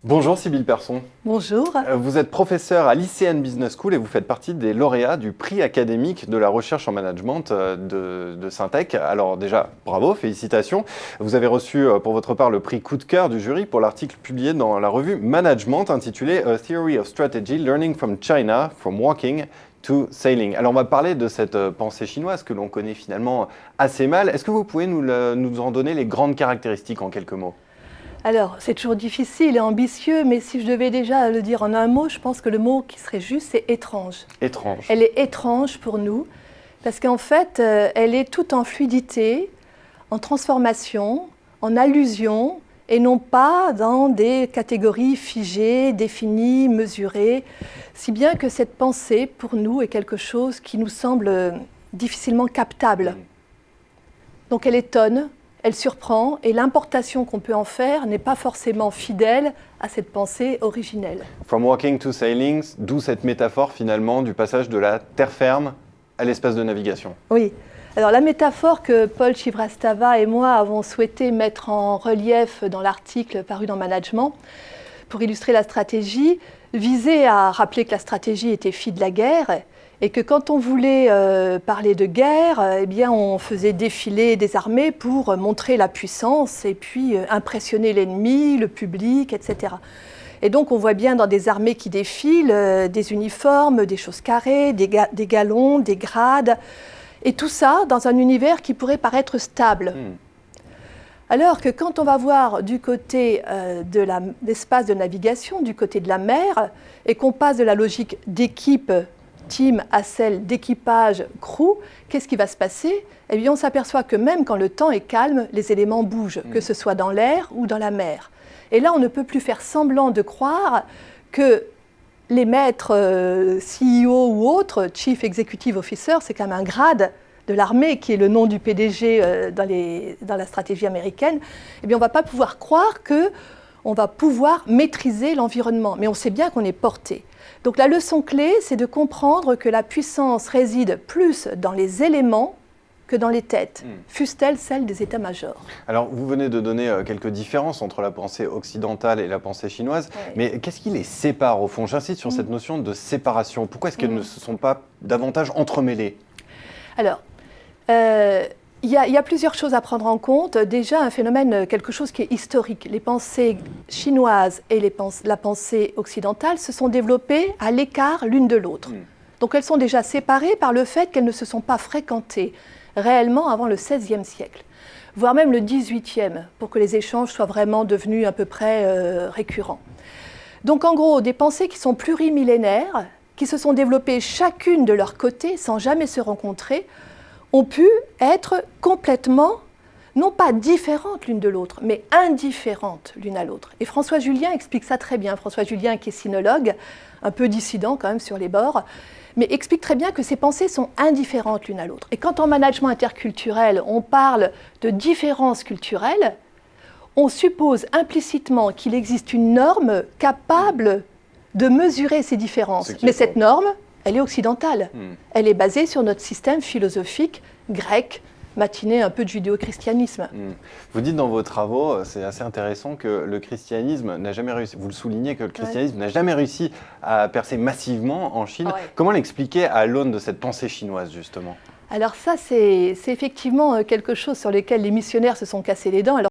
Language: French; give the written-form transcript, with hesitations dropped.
Bonjour Sybille Persson. Bonjour. Vous êtes professeur à l'ICN Business School et vous faites partie des lauréats du prix académique de la recherche en management de Syntec. Alors déjà, bravo, félicitations. Vous avez reçu pour votre part le prix coup de cœur du jury pour l'article publié dans la revue Management intitulé A Theory of Strategy, Learning from China, from Walking to Sailing. Alors on va parler de cette pensée chinoise que l'on connaît finalement assez mal. Est-ce que vous pouvez nous en donner les grandes caractéristiques en quelques mots ? Alors, c'est toujours difficile et ambitieux, mais si je devais déjà le dire en un mot, je pense que le mot qui serait juste, c'est étrange. Étrange. Elle est étrange pour nous, parce qu'en fait, elle est toute en fluidité, en transformation, en allusion, et non pas dans des catégories figées, définies, mesurées, si bien que cette pensée, pour nous, est quelque chose qui nous semble difficilement captable. Donc elle étonne, elle surprend, et l'importation qu'on peut en faire n'est pas forcément fidèle à cette pensée originelle. From walking to sailing, d'où cette métaphore finalement du passage de la terre ferme à l'espace de navigation. Oui. Alors la métaphore que Paul Shivrastava et moi avons souhaité mettre en relief dans l'article paru dans Management, pour illustrer la stratégie, visait à rappeler que la stratégie était fille de la guerre, et que quand on voulait parler de guerre, eh bien on faisait défiler des armées pour montrer la puissance et puis impressionner l'ennemi, le public, etc. Et donc on voit bien dans des armées qui défilent des uniformes, des choses carrées, des galons, des grades, et tout ça dans un univers qui pourrait paraître stable. Alors que quand on va voir du côté de l'espace de navigation, du côté de la mer, et qu'on passe de la logique d'équipe, team à celle d'équipage, crew, qu'est-ce qui va se passer ? Eh bien, on s'aperçoit que même quand le temps est calme, les éléments bougent, que ce soit dans l'air ou dans la mer. Et là, on ne peut plus faire semblant de croire que les maîtres CEO ou autres, Chief Executive Officer, c'est quand même un grade de l'armée qui est le nom du PDG dans la stratégie américaine. Eh bien, on ne va pas pouvoir croire qu'on va pouvoir maîtriser l'environnement, mais on sait bien qu'on est porté. Donc la leçon clé, c'est de comprendre que la puissance réside plus dans les éléments que dans les têtes, fussent-elles celles des états-majors. Alors vous venez de donner quelques différences entre la pensée occidentale et la pensée chinoise, mais qu'est-ce qui les sépare au fond ? J'insiste sur cette notion de séparation. Pourquoi est-ce qu'elles ne se sont pas davantage entremêlées ? Alors, il y a plusieurs choses à prendre en compte. Déjà, un phénomène, quelque chose qui est historique. Les pensées chinoises et la pensée occidentale se sont développées à l'écart l'une de l'autre. Donc elles sont déjà séparées par le fait qu'elles ne se sont pas fréquentées réellement avant le XVIe siècle, voire même le XVIIIe, pour que les échanges soient vraiment devenus à peu près récurrents. Donc en gros, des pensées qui sont plurimillénaires, qui se sont développées chacune de leur côté sans jamais se rencontrer, ont pu être complètement, non pas différentes l'une de l'autre, mais indifférentes l'une à l'autre. Et François Julien explique ça très bien. François Julien, qui est sinologue, un peu dissident quand même sur les bords, mais explique très bien que ces pensées sont indifférentes l'une à l'autre. Et quand en management interculturel, on parle de différences culturelles, on suppose implicitement qu'il existe une norme capable de mesurer ces différences. Mais cette norme, elle est occidentale. Elle est basée sur notre système philosophique grec, matiné un peu de judéo-christianisme. Vous dites dans vos travaux, c'est assez intéressant, que le christianisme n'a jamais réussi, vous le soulignez, que le christianisme n'a jamais réussi à percer massivement en Chine. Comment l'expliquer à l'aune de cette pensée chinoise, justement ? Alors ça, c'est effectivement quelque chose sur lequel les missionnaires se sont cassés les dents. Alors,